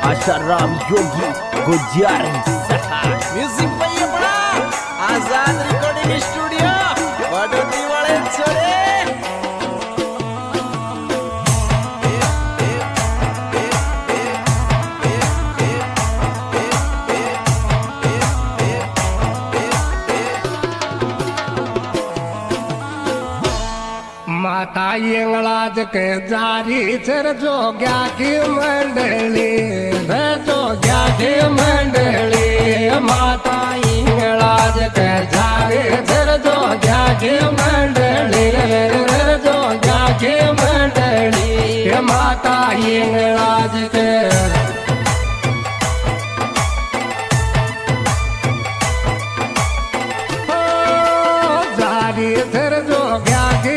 आशाराम योगी गुजर म्यूजिक भैया बड़ा आजाद रिकॉर्डिंग स्टूडियो वडोदरी वाले छोरे माता यंगलाज के जारी चर जोग्या की मंडली रे जोग्या की मंडली माता यंगलाज के जारी चर जोग्या की मंडली रे जोग्या की मंडली माता यंगलाज के जारी चर जोग्या की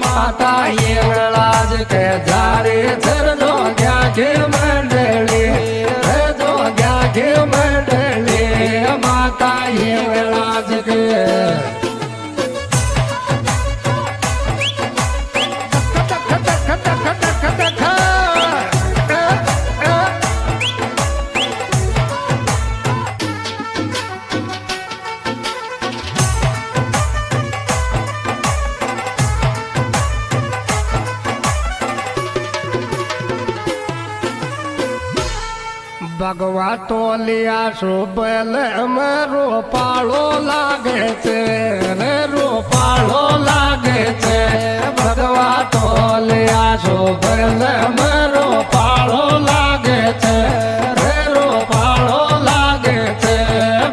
माता यंगलाज के जारी चर जोग्या की मंडली रे जोग्या की मंडली माता यंगलाज के भगवा तोलिया सुबल में रोपालो लागे छे रे रोपालो लागे छे भगवा तोलिया सुबल में रोपालो लागे छे रे रोपालो लागे छे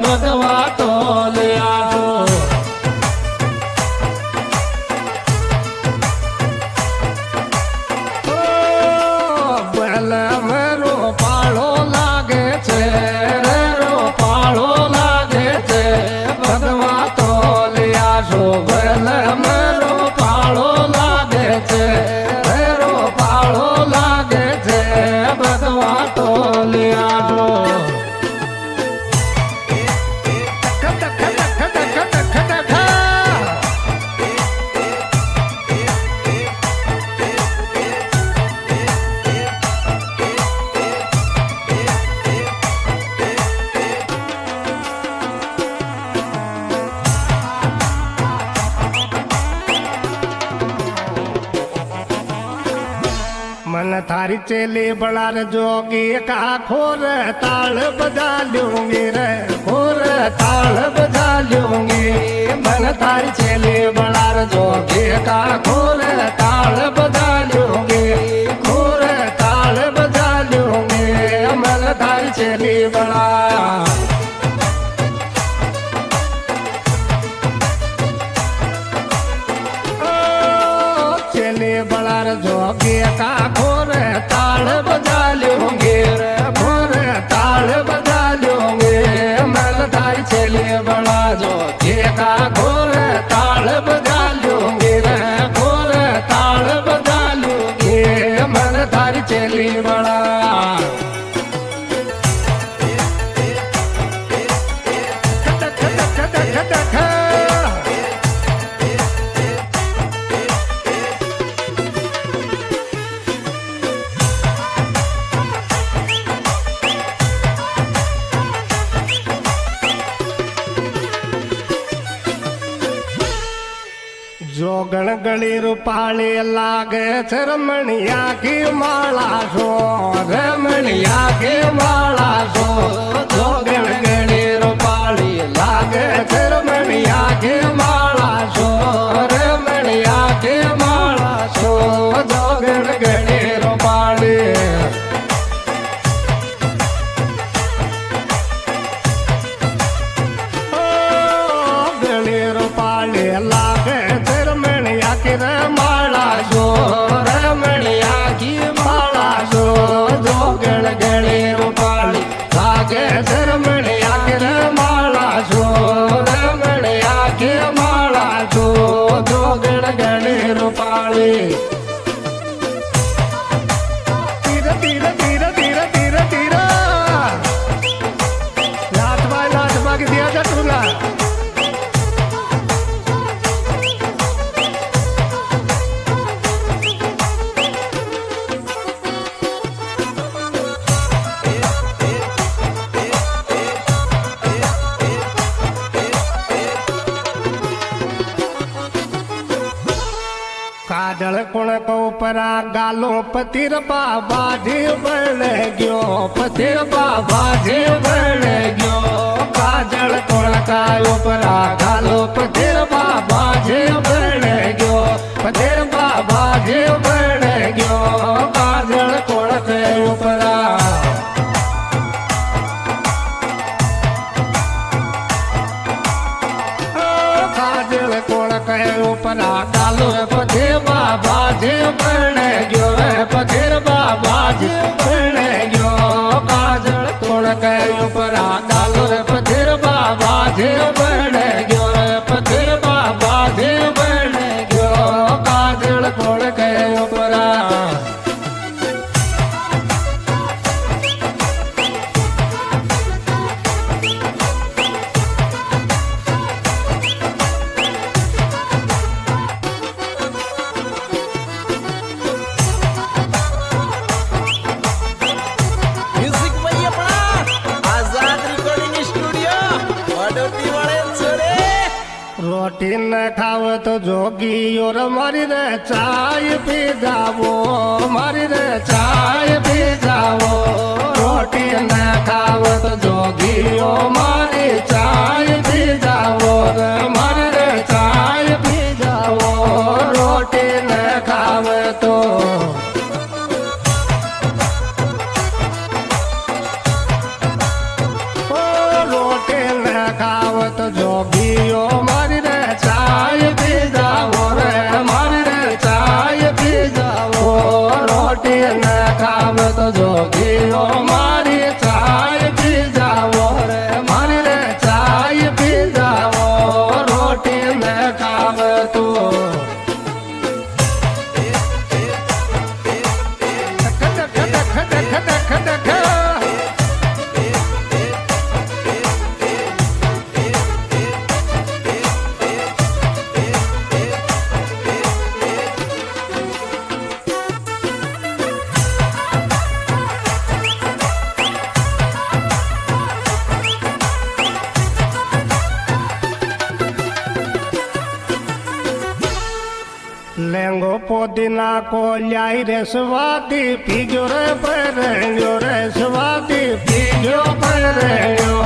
भगवा तोलिया बल में रोपालो बल मरो पालो लागे छे रो पालो लागे छे भगवा तोलिया मन थारी चेली बड़ार जोगी का खोर ताल बजा लूंगी रे खोर ताल बजा लूंगी मन थारी चेली बड़ार जोगी का खोर ताल बजा लूंगी खोर ताल बजा लूंगी मन थारी चेली बड़ा बड़ार जोगी का खोर ताल बजा लूंगे खोर ताल बजा लूंगे मन थारी चेली बड़ा जोगी का खोर ताल बजा लूंगे खोर ताल बजा लूंगे मन थारी चेली बड़ा जोगण गली रूपाली लागे रमणिया की माला सो रमणिया की माला सो जोगण गली रूपाली लागे रमणिया की माला सो रमणिया की माला सो जोगण गली रूपाली गली रूपाली लागे माला सो रमणिया की माला सो जोगण गले रूपाली लागे रमणिया की माला सो रमणिया की माला सो जोगण गले रूपाली तीर तीर तीर तीर तीर तीर लाटवा की दिया जाटूंगा काजल कुणक उपरा गालो पतिर बाबा जी बन गयो पतिर बाबा जी बन गयो काजल कुणक उपरा गालो पतिर बाबा जी बन गयो पतिर बाबा जी बन गयो काजल कुणक उपरा काजल कुणक उपरा गालो पतिर बाबा जी बन गयो पतिर बाबा जी बन गयो काजल कुणक उपरा गालो पतिर बाबा जी बन गयो पतिर बाबा जी बन गयो काजल कुणक उपरा म्युझिक भाई अपना आजाद रिकॉर्डिंग स्टूडियो वडोदरी वाले छोरे रोटी न खाव तो जोगी और मारी रे चाय पी जावो मारी रे चाय पी जावो रोटी न खाव तो जोगी ओ मारी चाय पी जावो रे मारी रे चाय पी जावो रोटी न खाव तो रोटी न खावत जोगियो मारी रे चाय पी जाओ रे मारी रे चाय पी जाओ रोटी न खावत जोगियो मारी चाय पी जाओ रे मारी रे चाय पी जाओ रोटी न खावत लेंगो पोदिना को ल्याई रे स्वादी पीग्यो रे परेंगो रे स्वादी पीग्यो परेंगो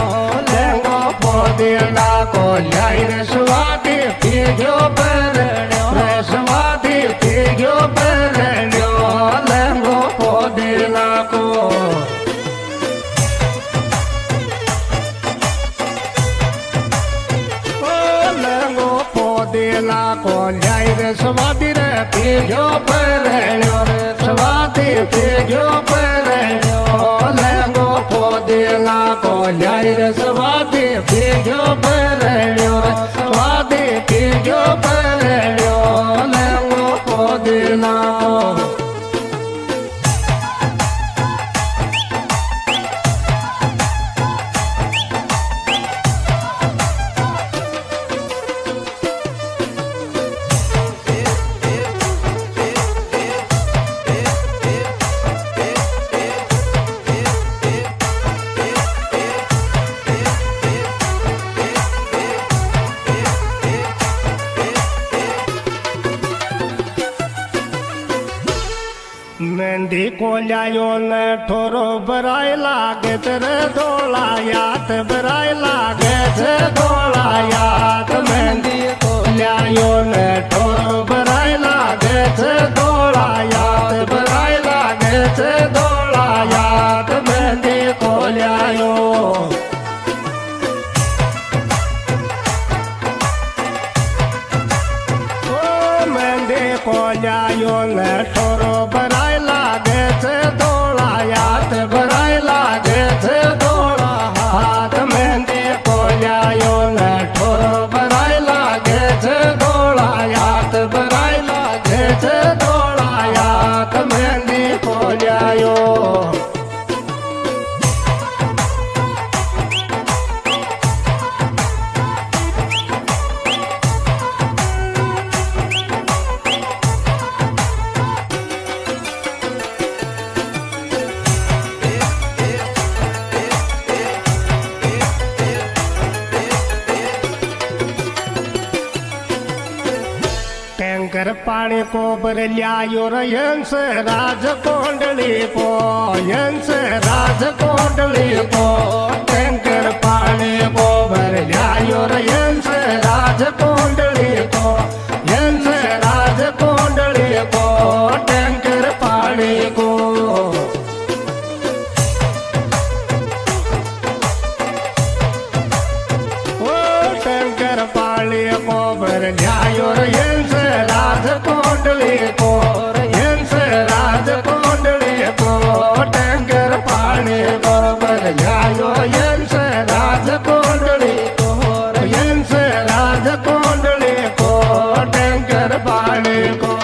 लेंगो पोदिना को ल्याई रे स्वादी पीग्यो परेंगो रे स्वादी पीग्यो परेंगो लेंगो पोदिना को लेंगो पोदिना को ल्याई रे स्वादी रे पीग्यो परेंगो रे स्वादी पीग्यो परेंगो लेंगो पोदिना को ल्याई रे स्वादी पीग्यो परेंगो रे स्वादी पीग्यो परेंगो लेंगो पोदिना को मेहंदी को लायो न ठोरो बराय लागे तेरे धोला याद बराय लागे थे धोला याद मेहंदी को लायो न ठोरो बराय लागे थे धोला याद बराय लागे थे धोला याद मेहंदी को लायो मेहंदी को लायो न ठोरो बराय लागे थे धोला याद बराय लागे थे धोला हाथ मेहंदी को लायो न ठोरो बराय लागे थे धोला याद बराय लागे थे धोला याद मेहंदी को लायो टैंकर पाणी को भरल्यायो र यंस राज कोंडली को यंस राज कोंडली को टैंकर पाणी को भरल्यायो र यंस राज कोंडली को यंस राज कोंडली को टैंकर पाणी को टैंकर पाणी को भरल्यायो र यंस राज कोंडली को यंस राज कोंडली को टैंकर पाणी को भरल्यायो यंस राज कोंडली को यंस राज कोंडली को टैंकर पाणी को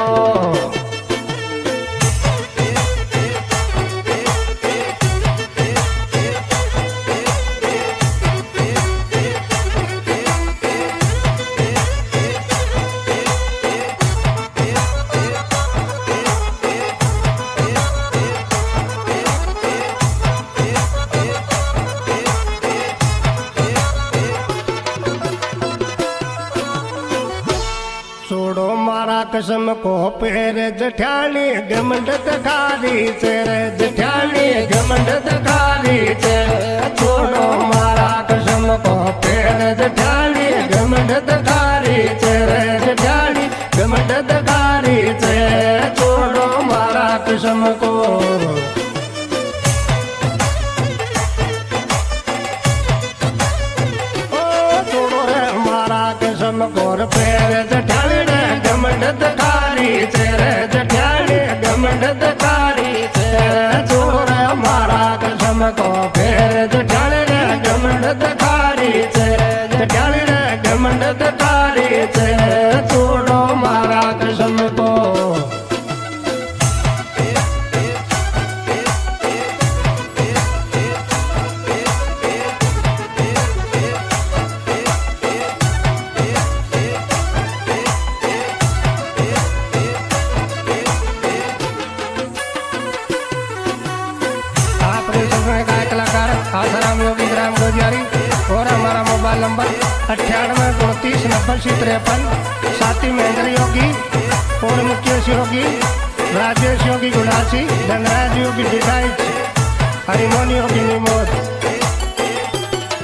छोड़ो मारा कसम को पेर जठानी घमंड तकारी चेर जठानी घमंड तकारी चेर छोड़ो मारा कसम को पेर जठानी घमंड तकारी चेर जठानी घमंड तकारी चेर छोड़ो मारा कसम को कसम गोर पेर जठानी घमंड तकारी चेर जठानी घमंड तकारी चेर चोर मारा कसम को पेर जठानी घमंड तकारी चेर जठानी घमंड तकारी चेर छोड़ो मारा कसम को कलाकार आसाराम योगी ग्राम गोजियारी और हमारा मोबाइल नंबर 98 29 90 53 साथी महेंद्र योगी और मुकेश योगी राजेश योगी गुड़ासी धनराज योगी डिटाइच हरिमोहन योगी निमोद।